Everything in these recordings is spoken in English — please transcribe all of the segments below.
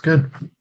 Sounds good.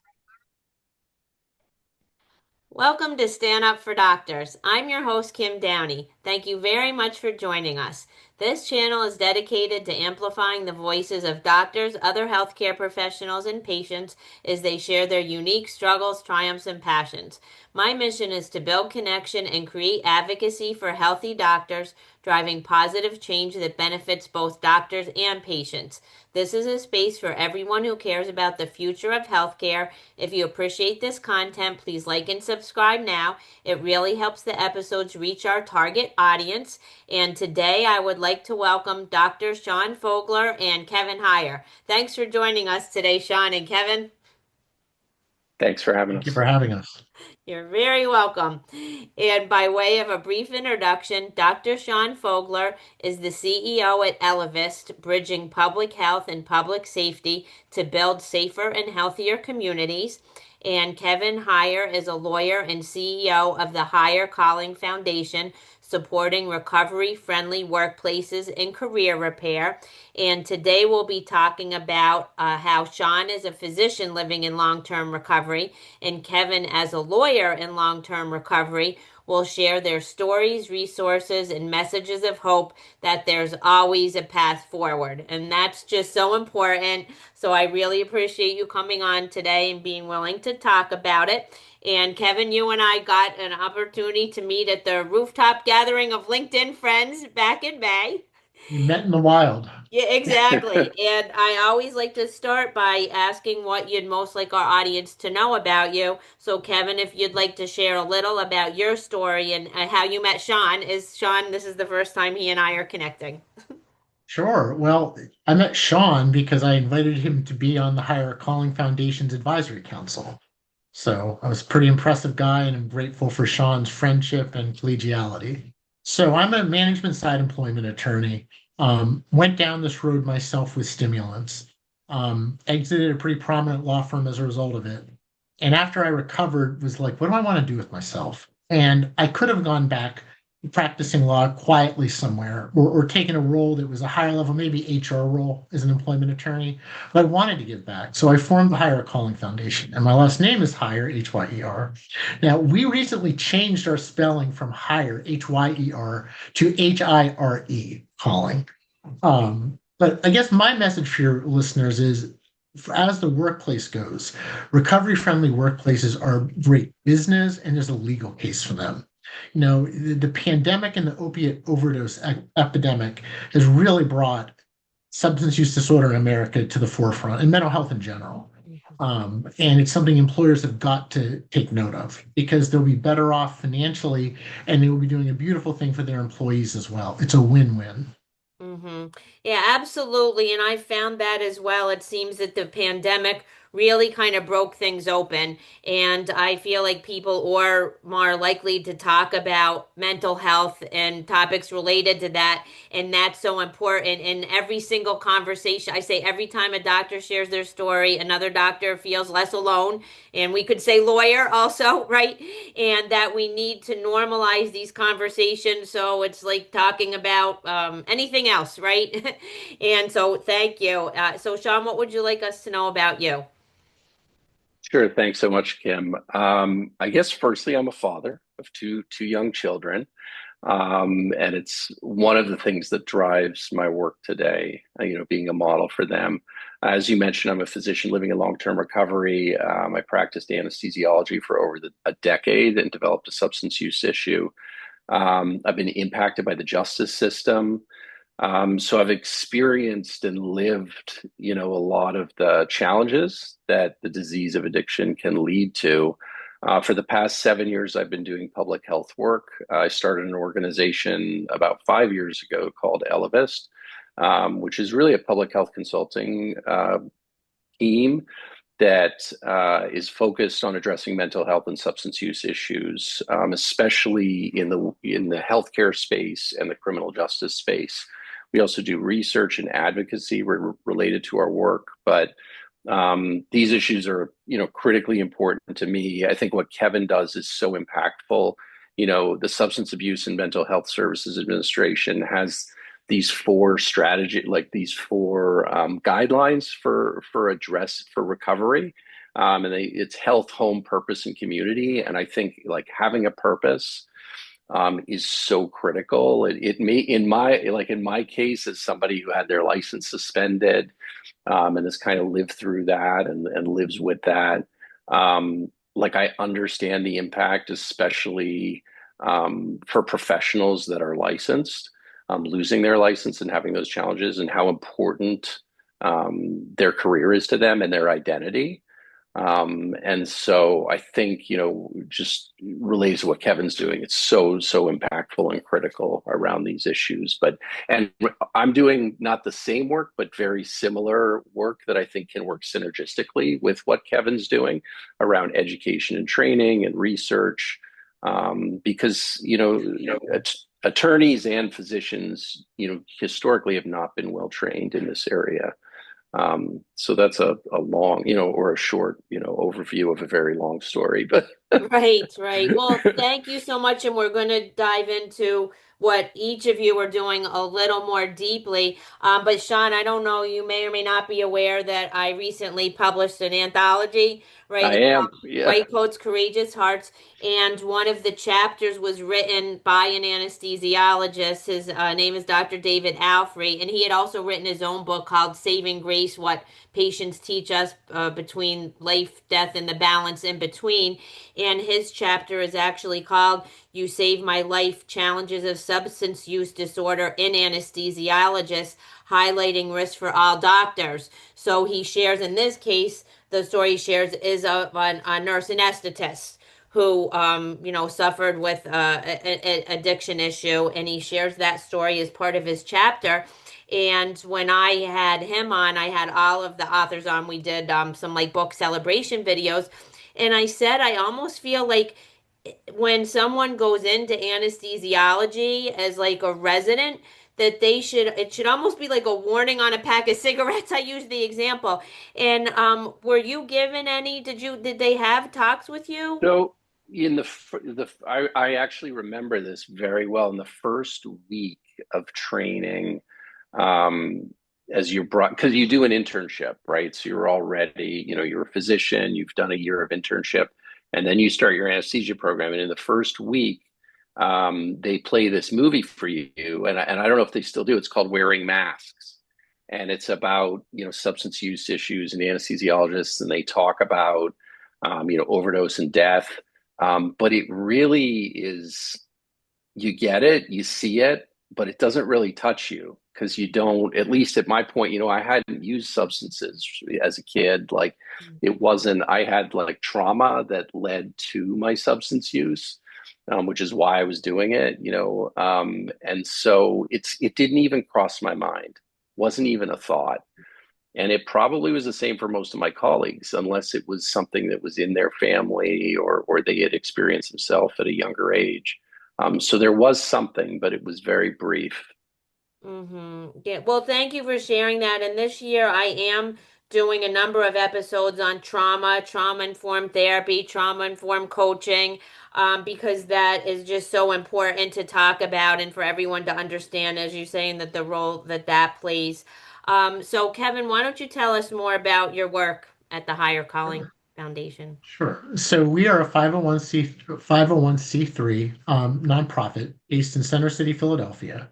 Welcome to Stand Up for Doctors. I'm your host, Kim Downey. Thank you very much for joining us. This channel is dedicated to amplifying the voices of doctors, other healthcare professionals, and patients as they share their unique struggles, triumphs, and passions. My mission is to build connection and create advocacy for healthy doctors, driving positive change that benefits both doctors and patients. This is a space for everyone who cares about the future of healthcare. If you appreciate this content, please like and subscribe now. It really helps the episodes reach our target audience. And today I would like to welcome Dr. Sean Fogler and Kevin Hyer. Thanks for joining us today, Sean and Kevin. Thanks for having Thank you us. for having us. You're very welcome. And by way of a brief introduction, Dr. Sean Fogler is the CEO at Elevyst, bridging public health and public safety to build safer and healthier communities. And Kevin Hyer is a lawyer and CEO of the Hyer Calling Foundation, supporting recovery-friendly workplaces and career repair. And today we'll be talking about how Sean is a physician living in long-term recovery and Kevin, as a lawyer in long-term recovery, will share their stories, resources, and messages of hope that there's always a path forward. And that's just so important. So I really appreciate you coming on today and being willing to talk about it. And Kevin, you and I got an opportunity to meet at the rooftop gathering of LinkedIn friends back in May. We met in the wild. Yeah, exactly. And I always like to start by asking what you'd most like our audience to know about you. So, Kevin, if you'd like to share a little about your story and how you met Sean, this is the first time he and I are connecting. Sure. Well, I met Sean because I invited him to be on the Higher Calling Foundation's advisory council. So I was a pretty impressive guy, and I'm grateful for Sean's friendship and collegiality. So I'm a management side employment attorney. Went down this road myself with stimulants. Exited a pretty prominent law firm as a result of it. And after I recovered, was like, what do I want to do with myself? And I could have gone back practicing law quietly somewhere or taken a role that was a higher level, maybe HR role as an employment attorney. But I wanted to give back. So I formed the Hyer Calling Foundation. And my last name is Hyer, Hyer. Now, we recently changed our spelling from Hyer, Hyer, to Hire, calling. But I guess my message for your listeners is, as the workplace goes, recovery-friendly workplaces are great business, and there's a legal case for them. The pandemic and the opiate overdose epidemic has really brought substance use disorder in America to the forefront and mental health in general. And it's something employers have got to take note of because they'll be better off financially and they will be doing a beautiful thing for their employees as well. It's a win-win. Mm-hmm. Yeah, absolutely. And I found that as well. It seems that the pandemic really kind of broke things open. And I feel like people are more likely to talk about mental health and topics related to that. And that's so important. In every single conversation, I say every time a doctor shares their story, another doctor feels less alone. And we could say lawyer also, right? And that we need to normalize these conversations. So it's like talking about anything else, right? And so thank you. So, Sean, what would you like us to know about you? Sure. Thanks so much, Kim. I guess firstly, I'm a father of two young children, and it's one of the things that drives my work today. Being a model for them. As you mentioned, I'm a physician living in long-term recovery. I practiced anesthesiology for over a decade and developed a substance use issue. I've been impacted by the justice system. So I've experienced and lived, a lot of the challenges that the disease of addiction can lead to. For the past 7 years, I've been doing public health work. I started an organization about 5 years ago called Elevyst, which is really a public health consulting team that is focused on addressing mental health and substance use issues, especially in the healthcare space and the criminal justice space. We also do research and advocacy related to our work, but these issues are, critically important to me. I think what Kevin does is so impactful. The Substance Abuse and Mental Health Services Administration has these four guidelines for recovery. and it's health, home, purpose, and community. And I think like having a purpose is so critical. It may in my case, as somebody who had their license suspended and has kind of lived through that and lives with that. Like I understand the impact, especially for professionals that are licensed, losing their license and having those challenges, and how important their career is to them and their identity. And so I think, just relates to what Kevin's doing. It's so impactful and critical around these issues. And I'm doing not the same work, but very similar work that I think can work synergistically with what Kevin's doing around education and training and research. Because, attorneys and physicians, historically have not been well trained in this area. So that's a long, or a short, overview of a very long story, but Right. Well, thank you so much. And we're going to dive into what each of you are doing a little more deeply. But Sean, I don't know, you may or may not be aware that I recently published an anthology, right? I It's am, called yeah. White Coats, Courageous Hearts. And one of the chapters was written by an anesthesiologist. His name is Dr. David Alfrey. And he had also written his own book called Saving Grace, What Patients Teach Us Between Life, Death, and the Balance in Between. And his chapter is actually called You Saved My Life, Challenges of Substance Use Disorder in Anesthesiologists, Highlighting Risk for All Doctors. So he shares, in this case, the story he shares is of a nurse anesthetist who, suffered with an addiction issue. And he shares that story as part of his chapter. And when I had him on, I had all of the authors on. We did some like book celebration videos. And I said, I almost feel like when someone goes into anesthesiology as like a resident, that it should almost be like a warning on a pack of cigarettes. I use the example. And were you given any, did they have talks with you? So in I actually remember this very well. In the first week of training, as you're brought, because you do an internship, right? So you're already, you're a physician, you've done a year of internship, and then you start your anesthesia program. And in the first week, they play this movie for you, and I don't know if they still do. It's called Wearing Masks, and it's about substance use issues and anesthesiologists, and they talk about overdose and death. But it really is, you get it, you see it, but it doesn't really touch you because you don't, at least at my point, I hadn't used substances as a kid. Like it wasn't, I had like trauma that led to my substance use, which is why I was doing it, and so it didn't even cross my mind, wasn't even a thought. And it probably was the same for most of my colleagues, unless it was something that was in their family or they had experienced themselves at a younger age. So there was something, but it was very brief. Yeah. Well, thank you for sharing that. And this year I am doing a number of episodes on trauma, trauma-informed therapy, trauma-informed coaching, because that is just so important to talk about and for everyone to understand, as you're saying, that the role that plays. So Kevin, why don't you tell us more about your work at the Hyer Calling Foundation? Sure. So we are a 501c3 nonprofit based in Center City, Philadelphia.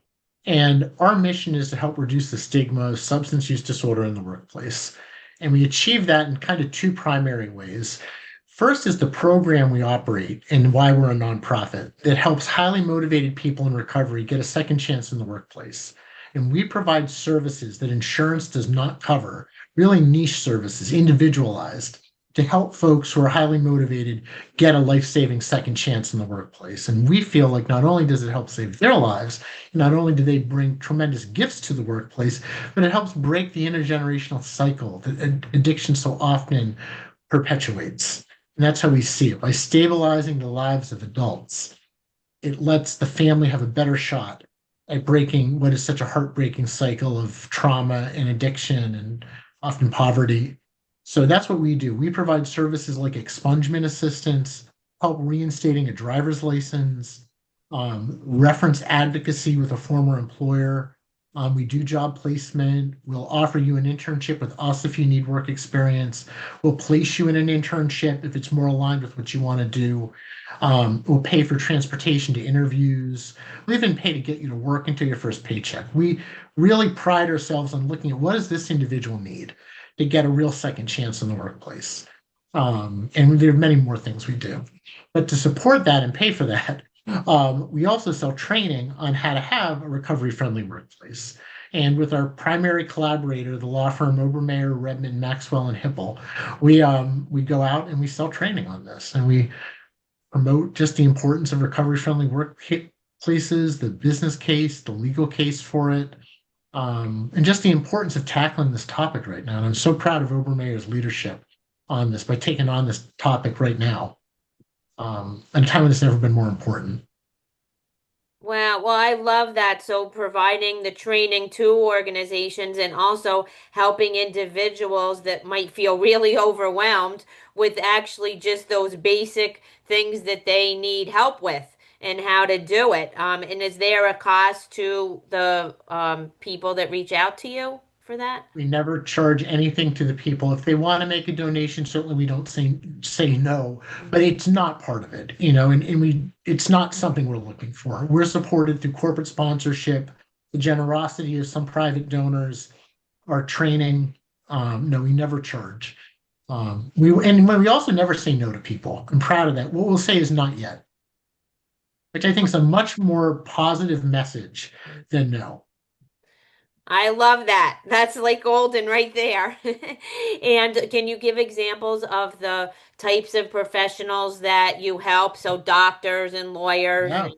And our mission is to help reduce the stigma of substance use disorder in the workplace. And we achieve that in kind of two primary ways. First is the program we operate and why we're a nonprofit that helps highly motivated people in recovery get a second chance in the workplace. And we provide services that insurance does not cover, really niche services, individualized, to help folks who are highly motivated get a life-saving second chance in the workplace. And we feel like not only does it help save their lives, not only do they bring tremendous gifts to the workplace, but it helps break the intergenerational cycle that addiction so often perpetuates. And that's how we see it. By stabilizing the lives of adults, it lets the family have a better shot at breaking what is such a heartbreaking cycle of trauma and addiction and often poverty. So that's what we do. We provide services like expungement assistance, help reinstating a driver's license, reference advocacy with a former employer, We do job placement. We'll offer you an internship with us if you need work experience. We'll place you in an internship if it's more aligned with what you want to do. We'll pay for transportation to interviews. We'll even pay to get you to work until your first paycheck. We really pride ourselves on looking at what does this individual need to get a real second chance in the workplace. And there are many more things we do. But to support that and pay for that, we also sell training on how to have a recovery-friendly workplace. And with our primary collaborator, the law firm 𝗏𝗏, Redmond, Maxwell, and Hipple, we go out and we sell training on this, and we promote just the importance of recovery-friendly workplaces, the business case, the legal case for it, and just the importance of tackling this topic right now. And I'm so proud of 𝗏𝗏's leadership on this by taking on this topic right now. At a time when it's never been more important. Wow, well, I love that. So providing the training to organizations and also helping individuals that might feel really overwhelmed with actually just those basic things that they need help with and how to do it. And is there a cost to the people that reach out to you for that? We never charge anything to the people. If they want to make a donation, certainly we don't say no, but it's not part of it, and it's not something we're looking for. We're supported through corporate sponsorship, the generosity of some private donors, our training. No, we never charge. We also never say no to people. I'm proud of that. What we'll say is not yet, which I think is a much more positive message than no. I love that. That's like golden right there. And can you give examples of the types of professionals that you help? So doctors and lawyers. Yeah.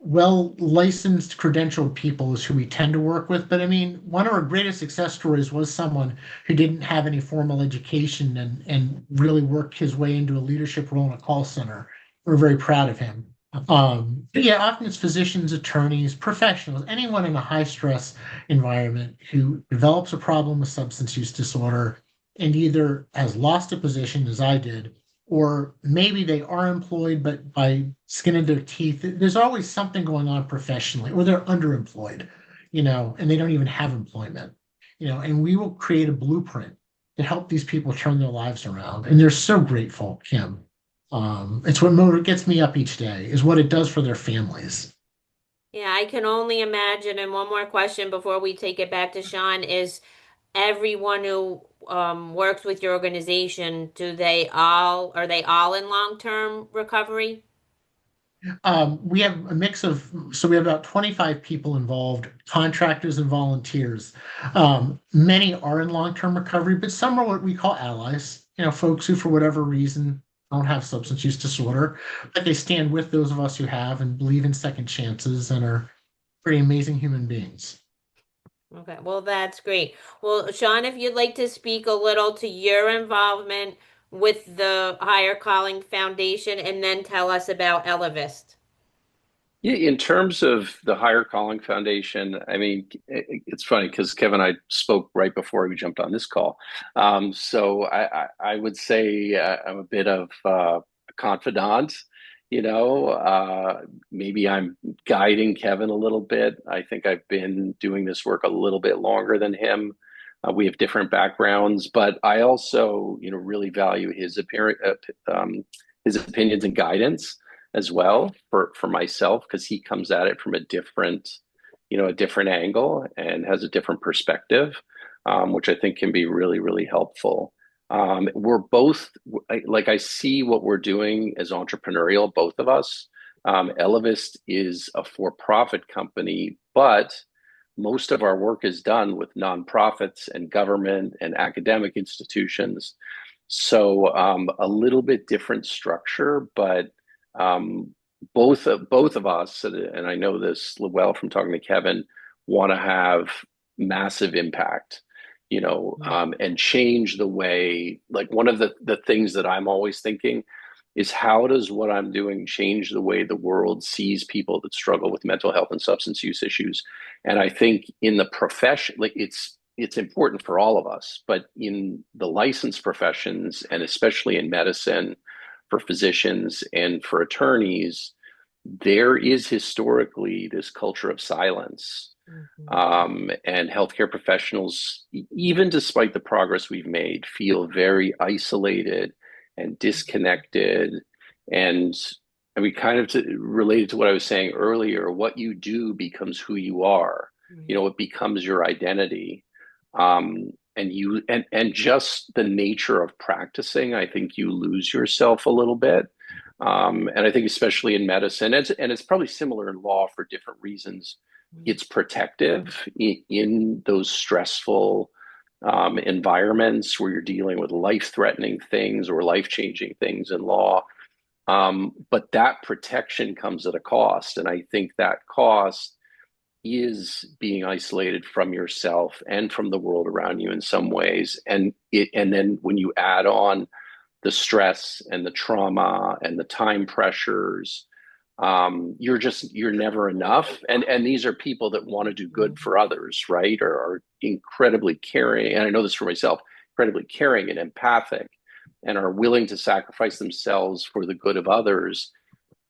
Well, licensed, credentialed people is who we tend to work with. But I mean, one of our greatest success stories was someone who didn't have any formal education and really worked his way into a leadership role in a call center. We're very proud of him. But yeah, often it's physicians, attorneys, professionals, anyone in a high stress environment who develops a problem with substance use disorder and either has lost a position, as I did, or maybe they are employed, but by skin of their teeth, there's always something going on professionally, or they're underemployed, and they don't even have employment, and we will create a blueprint to help these people turn their lives around. And they're so grateful, Kim. It's what gets me up each day, is what it does for their families. Yeah, I can only imagine. And one more question before we take it back to Sean is everyone who works with your organization, are they all in long-term recovery? We have a mix so we have about 25 people involved, contractors and volunteers. Many are in long-term recovery, but some are what we call allies, folks who, for whatever reason, don't have substance use disorder, but they stand with those of us who have and believe in second chances and are pretty amazing human beings. Okay, well, that's great. Well, Sean, if you'd like to speak a little to your involvement with the Higher Calling Foundation and then tell us about Elevyst. Yeah, in terms of the Hyer Calling Foundation, I mean, it's funny because Kevin and I spoke right before we jumped on this call. So I would say I'm a bit of a confidant, maybe I'm guiding Kevin a little bit. I think I've been doing this work a little bit longer than him. We have different backgrounds, but I also, really value his opinions and guidance as well for myself, because he comes at it from a different angle and has a different perspective, which I think can be really, really helpful. We're both I see what we're doing as entrepreneurial, both of us. Elevyst is a for-profit company, but most of our work is done with nonprofits and government and academic institutions. So a little bit different structure, but both of us, and I know this well from talking to Kevin, want to have massive impact, and change the way. Like, one of the things that I'm always thinking is, how does what I'm doing change the way the world sees people that struggle with mental health and substance use issues? And I think in the profession, like, it's important for all of us, but in the licensed professions, and especially in medicine, for physicians and for attorneys, there is historically this culture of silence Mhm. And healthcare professionals, even despite the progress we've made, feel very isolated and disconnected. And I mean, kind of related to what I was saying earlier, what you do becomes who you are. You Right. know, it becomes your identity. And just the nature of practicing, I think you lose yourself a little bit. And I think especially in medicine, and it's probably similar in law for different reasons. It's protective in those stressful environments where you're dealing with life-threatening things or life-changing things in law. But that protection comes at a cost, and I think that cost is being isolated from yourself and from the world around you in some ways. And then when you add on the stress and the trauma and the time pressures, you're never enough. And these are people that want to do good Mhm. for others, right? Or are incredibly caring. And I know this for myself, incredibly caring and empathic, and are willing to sacrifice themselves for the good of others.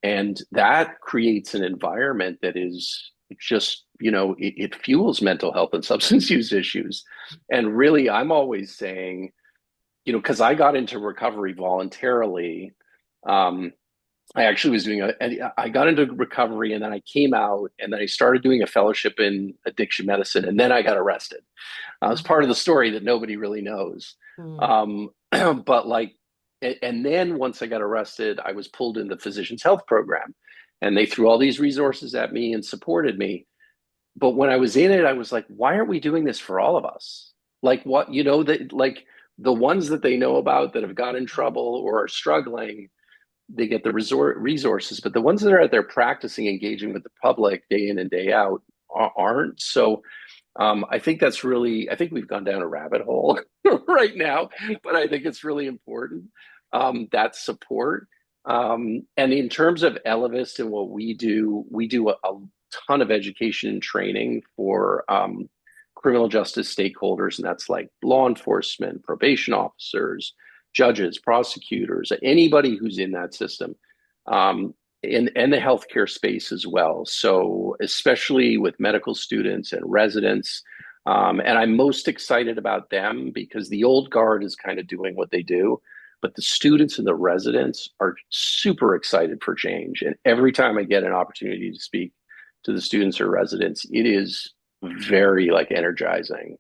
And that creates an environment that is just, it fuels mental health and substance use issues. And really, I'm always saying, because I got into recovery voluntarily. I actually was I got into recovery, and then I came out, and then I started doing a fellowship in addiction medicine, and then I got arrested. It's part of the story that nobody really knows. Mhm. But like, and then once I got arrested, I was pulled in the physician's health program, and they threw all these resources at me and supported me. But when I was in it, I was like, why aren't we doing this for all of us? Like, what, that like the ones that they know about that have got in trouble or are struggling, they get the resources, but the ones that are out there practicing engaging with the public day in and day out aren't. So I think I think we've gone down a rabbit hole right now, but I think it's really important, that support. And in terms of Elevyst and what we do a ton of education and training for criminal justice stakeholders, and that's like law enforcement, probation officers, judges, prosecutors, anybody who's in that system. And the healthcare space as well. So, especially with medical students and residents. And I'm most excited about them because the old guard is kind of doing what they do, but the students and the residents are super excited for change. And every time I get an opportunity to speak to the students or residents, it is very like energizing.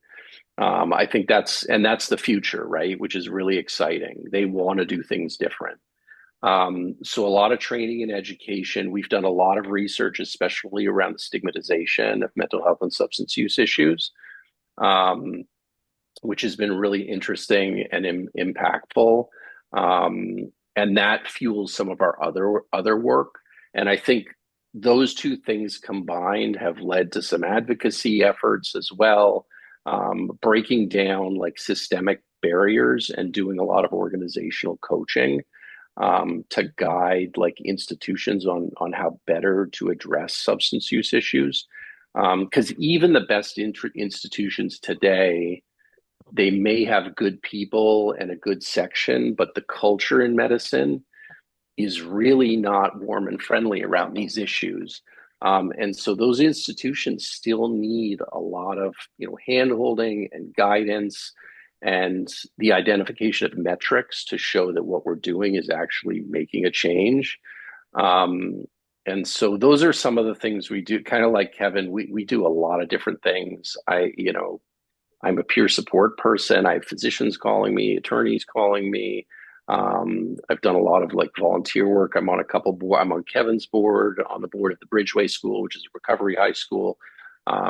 I think that's the future, right? Which is really exciting. They want to do things different. So a lot of training and education. We've done a lot of research, especially around the stigmatization of mental health and substance use issues, um, which has been really interesting and impactful. And that fuels some of our other work. And I think those two things combined have led to some advocacy efforts as well, breaking down like systemic barriers and doing a lot of organizational coaching, to guide like institutions on how better to address substance use issues. Because even the best institutions today, they may have good people and a good section, but the culture in medicine is really not warm and friendly around these issues. And so those institutions still need a lot of hand holding and guidance and the identification of metrics to show that what we're doing is actually making a change. Um, and so those are some of the things we do, kind of like Kevin, we do a lot of different things. I'm a peer support person. I have physicians calling me, attorneys calling me. I've done a lot of like volunteer work. I'm on a couple board. I'm on Kevin's board, on the board at the Bridgeway School, which is a recovery high school.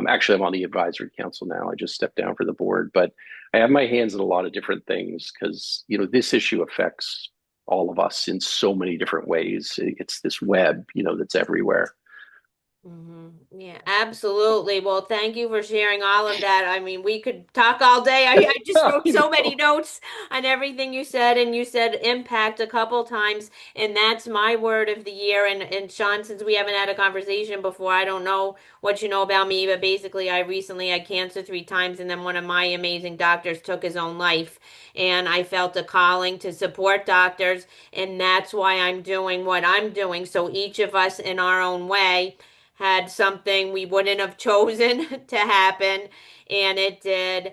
Actually, I'm on the advisory council now. I just stepped down for the board, but I have my hands in a lot of different things because this issue affects all of us in so many different ways. It's this web, that's everywhere. Yeah, absolutely. Well, thank you for sharing all of that. I mean, we could talk all day. I just wrote You so many know. notes on everything you said, and you said impact a couple times, and that's my word of the year. And Sean, since we haven't had a conversation before, I don't know what you know about me, but basically, I recently had cancer 3 times, and then one of my amazing doctors took his own life, and I felt a calling to support doctors, and that's why I'm doing what I'm doing. So each of us in our own way had something we wouldn't have chosen to happen, and it did.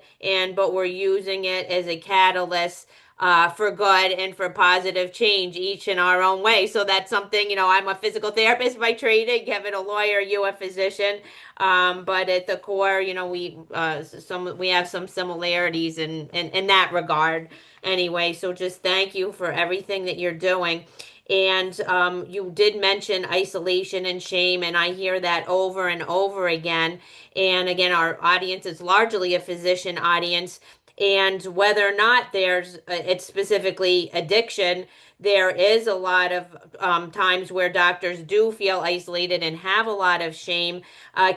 But we're using it as a catalyst for good and for positive change, each in our own way. So that's something, I'm a physical therapist by training, Kevin a lawyer, you a physician. But at the core, we have some similarities in that regard. Anyway, so just thank you for everything that you're doing. And you did mention isolation and shame, and I hear that over and over again. And again, our audience is largely a physician audience. And whether or not it's specifically addiction, there is a lot of times where doctors do feel isolated and have a lot of shame.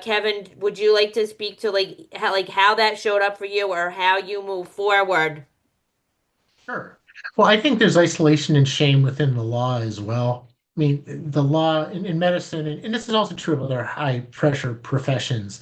Kevin, would you like to speak to how that showed up for you or how you move forward? Sure. Well, I think there's isolation and shame within the law as well. I mean, the law in medicine, and this is also true of other high pressure professions,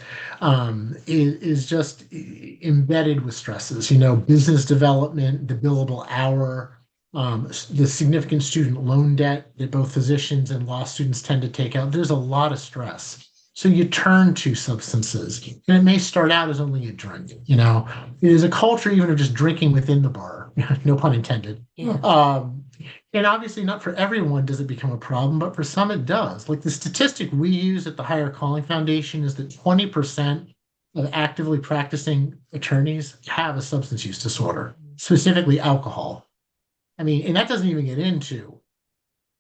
is just embedded with stresses. Business development, the billable hour, the significant student loan debt that both physicians and law students tend to take out. There's a lot of stress. So you turn to substances, and it may start out as only a drink. It is a culture even of just drinking within the bar, no pun intended. Yeah. And obviously, not for everyone does it become a problem, but for some it does. Like the statistic we use at the Hyer Calling Foundation is that 20% of actively practicing attorneys have a substance use disorder, specifically alcohol. I mean, and that doesn't even get into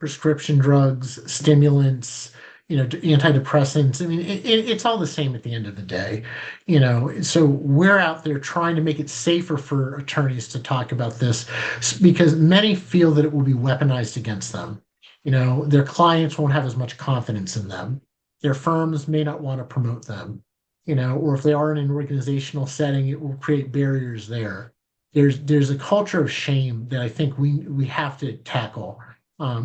prescription drugs, stimulants, antidepressants. I mean, it's all the same at the end of the day, So we're out there trying to make it safer for attorneys to talk about this because many feel that it will be weaponized against them. Their clients won't have as much confidence in them. Their firms may not want to promote them, or if they are in an organizational setting, it will create barriers there. There's a culture of shame that I think we have to tackle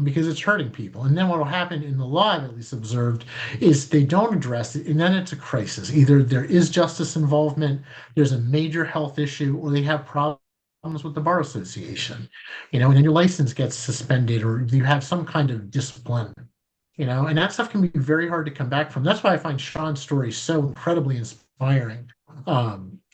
because it's hurting people. And then what will happen in the law, I've at least observed, is they don't address it, and then it's a crisis. Either there is justice involvement, there's a major health issue, or they have problems with the Bar Association, and then your license gets suspended, or you have some kind of discipline, and that stuff can be very hard to come back from. That's why I find Sean's story so incredibly inspiring.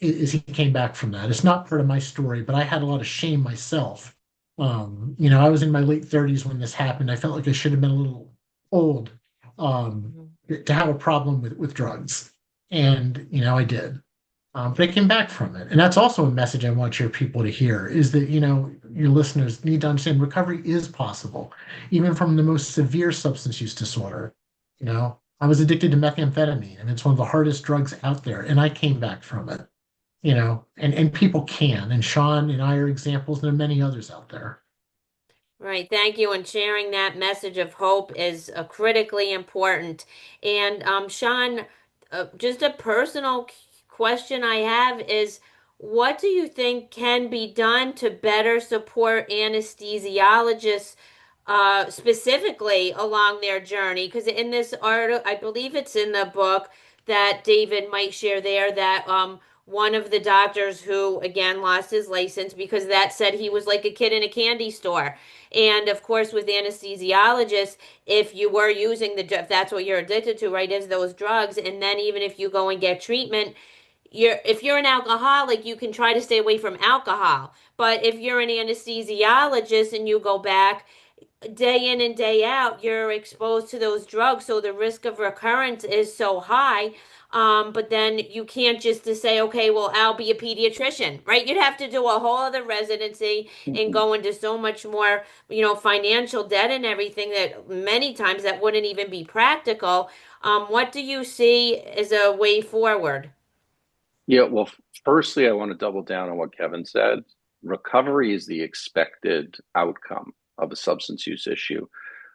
Is he came back from that. It's not part of my story, but I had a lot of shame myself. I was in my late 30s when this happened. I felt like I should have been a little old to have a problem with drugs. And, I did. But I came back from it. And that's also a message I want your people to hear is that, your listeners need to understand recovery is possible, even from the most severe substance use disorder. I was addicted to methamphetamine, and it's one of the hardest drugs out there. And I came back from it. And people can. And Sean and I are examples, and there are many others out there. Right. Thank you. And sharing that message of hope is critically important. And Sean, just a personal question I have is, what do you think can be done to better support anesthesiologists specifically along their journey? Because in this article, I believe it's in the book that David might share there that one of the doctors who again lost his license because that said he was like a kid in a candy store. And of course, with anesthesiologists, if you were using if that's what you're addicted to, right, is those drugs, and then even if you go and get treatment, if you're an alcoholic, you can try to stay away from alcohol. But if you're an anesthesiologist and you go back day in and day out, you're exposed to those drugs, so the risk of recurrence is so high. But then you can't just to say, okay, well, I'll be a pediatrician, right? You'd have to do a whole other residency and go into so much more, financial debt and everything that many times that wouldn't even be practical. What do you see as a way forward? Yeah, well, firstly, I want to double down on what Kevin said. Recovery is the expected outcome of a substance use issue.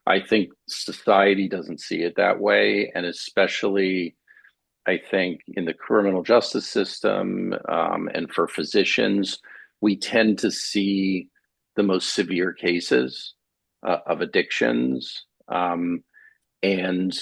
I think society doesn't see it that way, and especially I think in the criminal justice system and for physicians, we tend to see the most severe cases of addictions. And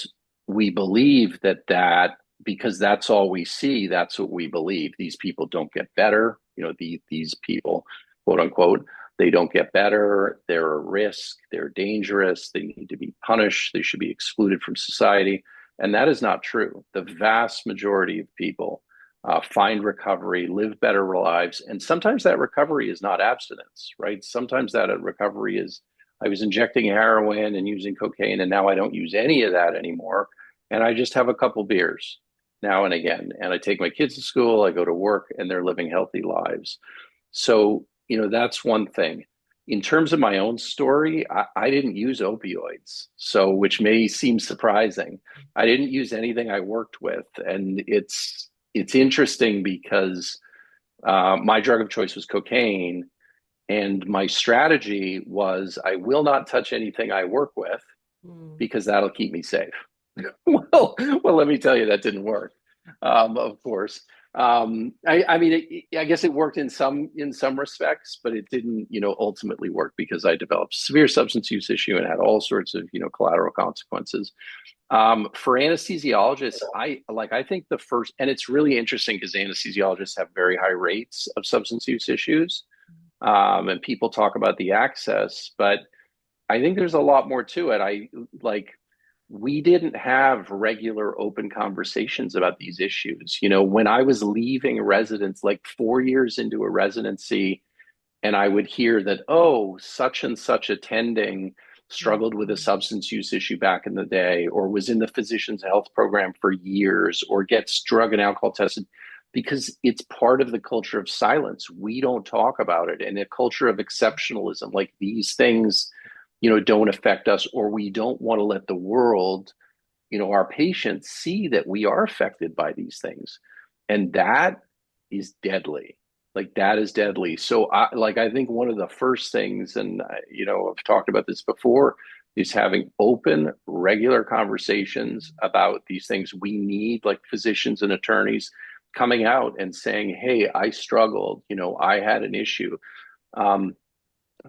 we believe that because that's all we see, that's what we believe. These people don't get better. These people, quote unquote, they don't get better. They're a risk. They're dangerous. They need to be punished. They should be excluded from society. And that is not true. The vast majority of people find recovery, live better lives. And sometimes that recovery is not abstinence, right? Sometimes that recovery is, I was injecting heroin and using cocaine, and now I don't use any of that anymore. And I just have a couple beers now and again. And I take my kids to school, I go to work, and they're living healthy lives. So, that's one thing. In terms of my own story, I didn't use opioids, so which may seem surprising. I didn't use anything I worked with. And it's interesting because my drug of choice was cocaine. And my strategy was I will not touch anything I work with because that'll keep me safe. well, let me tell you, that didn't work. Of course. I mean, I guess it worked in some respects, but it didn't, ultimately work because I developed severe substance use issue and had all sorts of, collateral consequences. For anesthesiologists, I think the first, and it's really interesting because anesthesiologists have very high rates of substance use issues. And people talk about the access, but I think there's a lot more to it. We didn't have regular open conversations about these issues. When I was leaving residence, like 4 years into a residency, and I would hear that, oh, such and such attending struggled with a substance use issue back in the day, or was in the physician's health program for years, or gets drug and alcohol tested, because it's part of the culture of silence. We don't talk about it. And a culture of exceptionalism, like these things don't affect us, or we don't want to let the world, our patients see that we are affected by these things. And that is deadly. Like that is deadly. So I think one of the first things, and I've talked about this before, is having open, regular conversations about these things. We need, like, physicians and attorneys coming out and saying, hey, I struggled, I had an issue.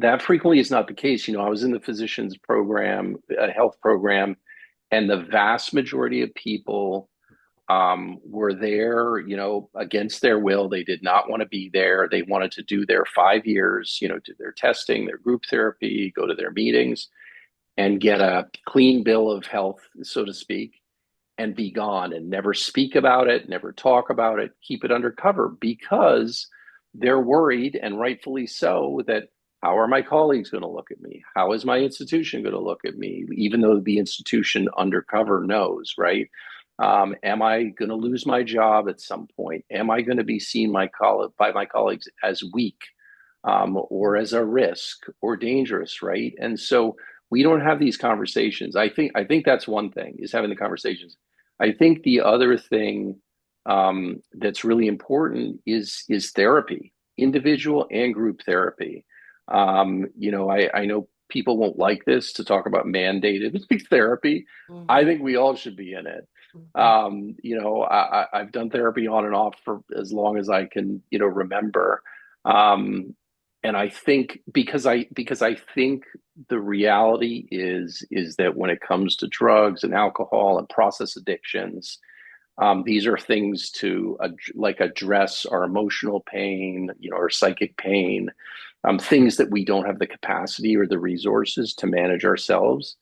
That frequently is not the case. I was in the physician's program, a health program, and the vast majority of people were there, against their will. They did not want to be there. They wanted to do their 5 years, do their testing, their group therapy, go to their meetings, and get a clean bill of health, so to speak, and be gone, and never speak about it, never talk about it, keep it undercover, because they're worried, and rightfully so, that how are my colleagues going to look at me? How is my institution going to look at me? Even though the institution undercover knows, right? Am I going to lose my job at some point? Am I going to be seen by my colleagues as weak, or as a risk or dangerous, right? And so we don't have these conversations. I think that's one thing, is having the conversations. I think the other thing that's really important is therapy, individual and group therapy. I know people won't like this, to talk about mandated therapy. Mm-hmm. I think we all should be in it. Mm-hmm. I've done therapy on and off for as long as I can, remember. And I think because I think the reality is that when it comes to drugs and alcohol and process addictions, these are things to address our emotional pain, our psychic pain, things that we don't have the capacity or the resources to manage ourselves.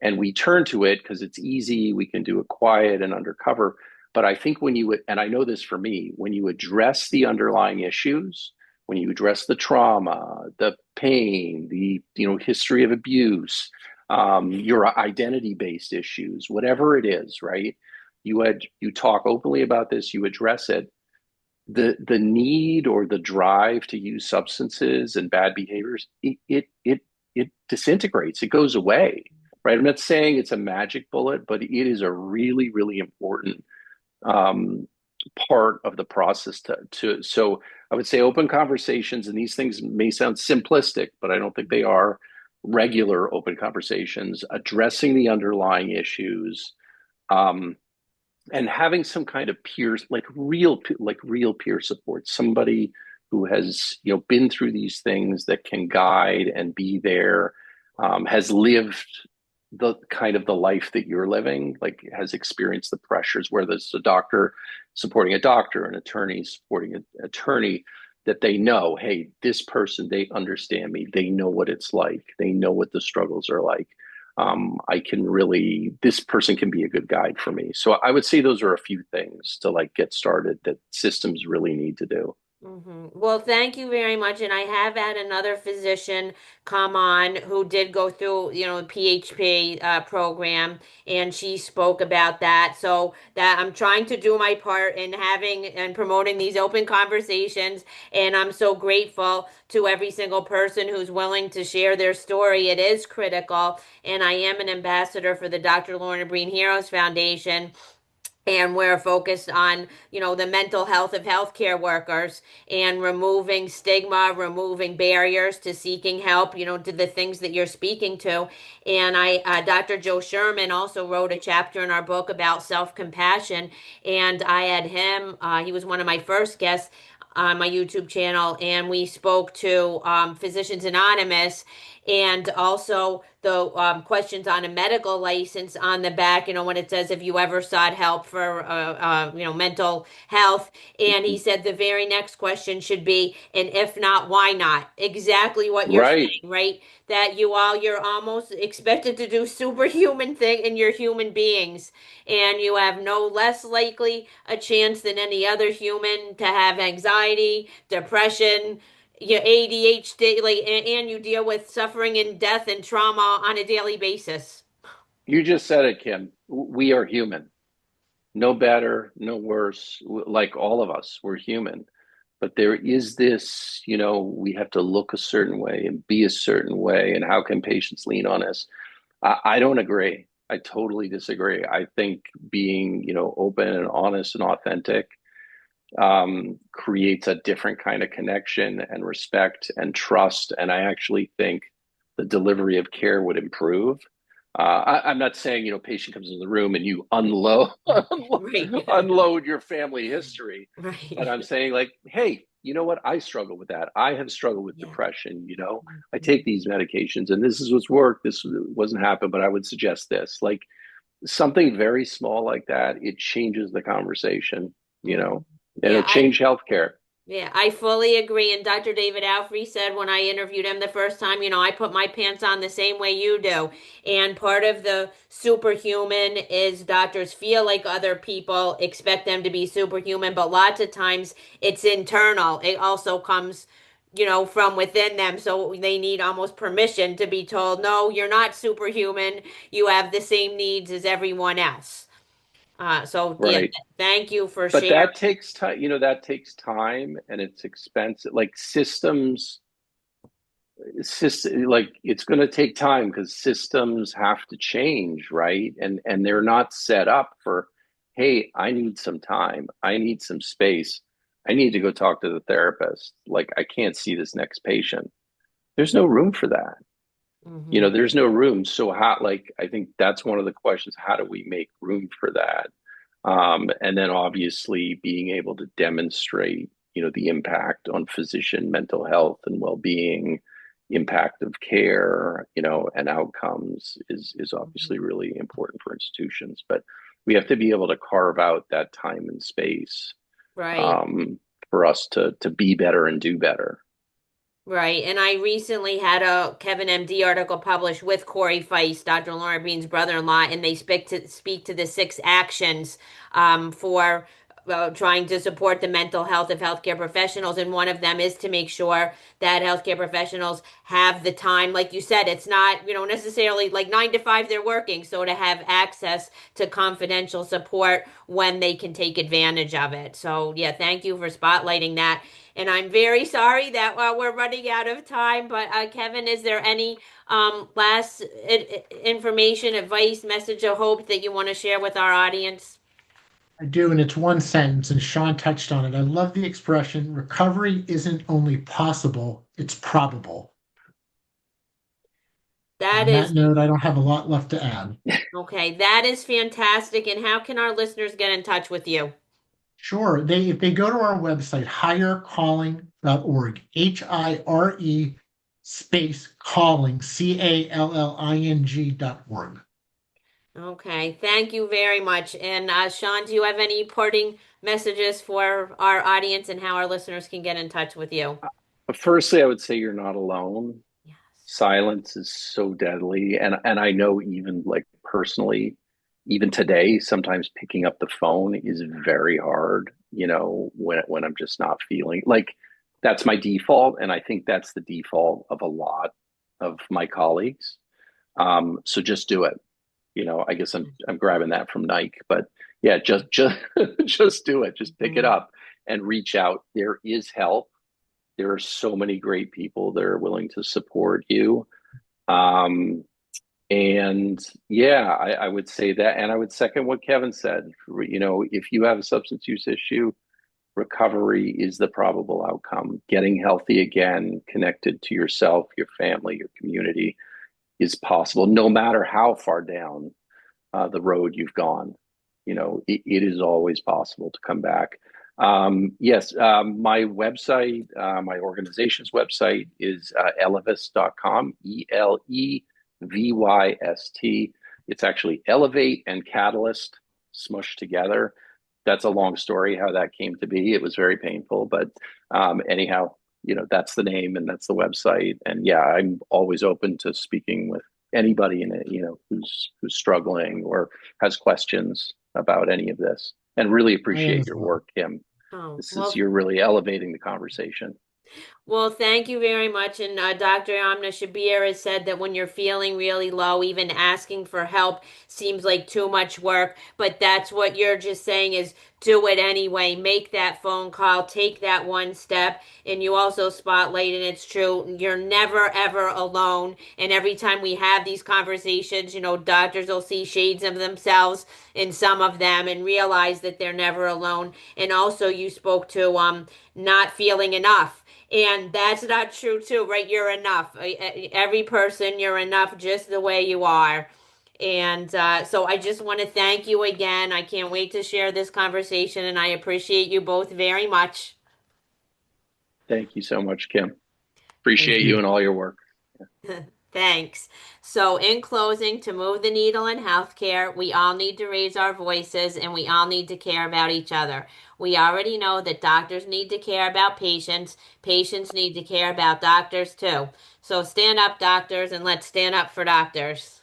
And we turn to it because it's easy. We can do it quiet and undercover. But I think and I know this for me, when you address the underlying issues, when you address the trauma, the pain, the history of abuse, your identity-based issues, whatever it is, right? You talk openly about this, you address it. The need or the drive to use substances and bad behaviors, it disintegrates. It goes away, right? I'm not saying it's a magic bullet, but it is a really, really important part of the process so I would say open conversations, and these things may sound simplistic, but I don't think they are. Regular open conversations, addressing the underlying issues, and having some kind of peers, real peer support, somebody who has been through these things, that can guide and be there, has lived the kind of the life that you're living, has experienced the pressures, where there's a doctor supporting a doctor, an attorney supporting an attorney, that they know, hey, this person, they understand me. They know what it's like. They know what the struggles are like. I can really, this person can be a good guide for me. So I would say those are a few things to like get started that systems really need to do. Well, thank you very much. And I have had another physician come on who did go through, a PHP program, and she spoke about that. So that I'm trying to do my part in having and promoting these open conversations. And I'm so grateful to every single person who's willing to share their story. It is critical. And I am an ambassador for the Dr. Lorna Breen Heroes Foundation, and we're focused on the mental health of healthcare workers and removing stigma, removing barriers to seeking help, to the things that you're speaking to. And Dr. Joe Sherman also wrote a chapter in our book about self-compassion, and I had him, he was one of my first guests on my YouTube channel, and we spoke to Physicians Anonymous, and also the questions on a medical license on the back, when it says, if you ever sought help for, mental health. And he said the very next question should be, and if not, why not? Exactly what you're Right. saying, right? That you're almost expected to do superhuman thing, and you're human beings, and you have no less likely a chance than any other human to have anxiety, depression, your ADHD, like, and you deal with suffering and death and trauma on a daily basis. You just said it, Kim. We are human. No better, no worse. Like all of us, we're human. But there is this, we have to look a certain way and be a certain way. And how can patients lean on us? I don't agree. I totally disagree. I think being, open and honest and authentic creates a different kind of connection and respect and trust. And I actually think the delivery of care would improve. I'm not saying, patient comes in the room and you unload Right. unload your family history, but I'm Right. saying like, hey, you know what? I struggle with that. I have struggled with Yeah. depression. I take these medications, and this is what's worked. This wasn't happened, but I would suggest this. Like something very small like that, it changes the conversation. Mhm. And Yeah, it changed healthcare. I fully agree. And Dr. David Alfrey said when I interviewed him the first time, I put my pants on the same way you do. And part of the superhuman is doctors feel like other people expect them to be superhuman, but lots of times it's internal. It also comes, from within them. So they need almost permission to be told, no, you're not superhuman. You have the same needs as everyone else. So yeah, Right. thank you for But sharing. that takes time, that takes time and it's expensive. Like like it's going to take time because systems have to change, right? And they're not set up for, hey, I need some time. I need some space. I need to go talk to the therapist. Like I can't see this next patient. There's no room for that. Mhm. There's no room. So how, like, I think that's one of the questions. How do we make room for that? And then obviously being able to demonstrate, the impact on physician mental health and well-being, impact of care, and outcomes is obviously Mhm. really important for institutions. But we have to be able to carve out that time and space Right. um, for us to be better and do better. Right. And I recently had a Kevin MD article published with Corey Feist, Dr. Laura Bean's brother-in-law, and they speak to the 6 actions for trying to support the mental health of healthcare professionals. And one of them is to make sure that healthcare professionals have the time. Like you said, it's not, necessarily like 9 to 5 they're working. So to have access to confidential support when they can take advantage of it. So yeah, thank you for spotlighting that. And I'm very sorry that we're running out of time. But Kevin, is there any last information, advice, message of hope that you want to share with our audience? I do, and it's one sentence, and Sean touched on it. I love the expression recovery isn't only possible, it's probable. That On that is note, I don't have a lot left to add. okay. That is fantastic. And how can our listeners get in touch with you? Sure, if they go to our website, hiercalling.org, HIRE space calling, CALLING.org. Okay. Thank you very much. And Sean, do you have any parting messages for our audience and how our listeners can get in touch with you? But firstly, I would say you're not alone. Yes. silence is so deadly, and I know even like personally, even today, sometimes picking up the phone is very hard, when I'm just not feeling like that's my default, and I think that's the default of a lot of my colleagues. So just do it. I guess I'm grabbing that from Nike, but yeah, just just do it. Just pick it Mhm. up and reach out. There is help. There are so many great people that are willing to support you. Um, and yeah, I would say that, and I would second what Kevin said. If you have a substance use issue, recovery is the probable outcome. Getting healthy again, connected to yourself, your family, your community is possible, no matter how far down the road you've gone. It is always possible to come back. Yes, my website, my organization's website is elevyst.com, ELEVYST. It's actually Elevate and Catalyst smushed together. That's a long story how that came to be. It was very painful, but anyhow, that's the name and that's the website. And yeah, I'm always open to speaking with anybody in it, who's struggling or has questions about any of this. And really I am appreciate as your well. work, Kim. Oh, This is well, You're really elevating the conversation. Well, thank you very much. And Dr. 𝗷𝗚𝗃𝗏 has said that when you're feeling really low, even asking for help seems like too much work. But that's what you're just saying is do it anyway. Make that phone call, take that one step. And you also spotlight, and it's true, you're never, ever alone. And every time we have these conversations, doctors will see shades of themselves in some of them and realize that they're never alone. And also, you spoke to not feeling enough. And that's not true too, right? You're enough. Every person, you're enough just the way you are. And so I just want to thank you again. I can't wait to share this conversation, and I appreciate you both very much. Thank you so much, Kim. Thank Appreciate you you. and all your work. Thanks. So, in closing, to move the needle in healthcare, we all need to raise our voices and we all need to care about each other. We already know that doctors need to care about patients, patients need to care about doctors too. So, stand up, doctors, and let's stand up for doctors.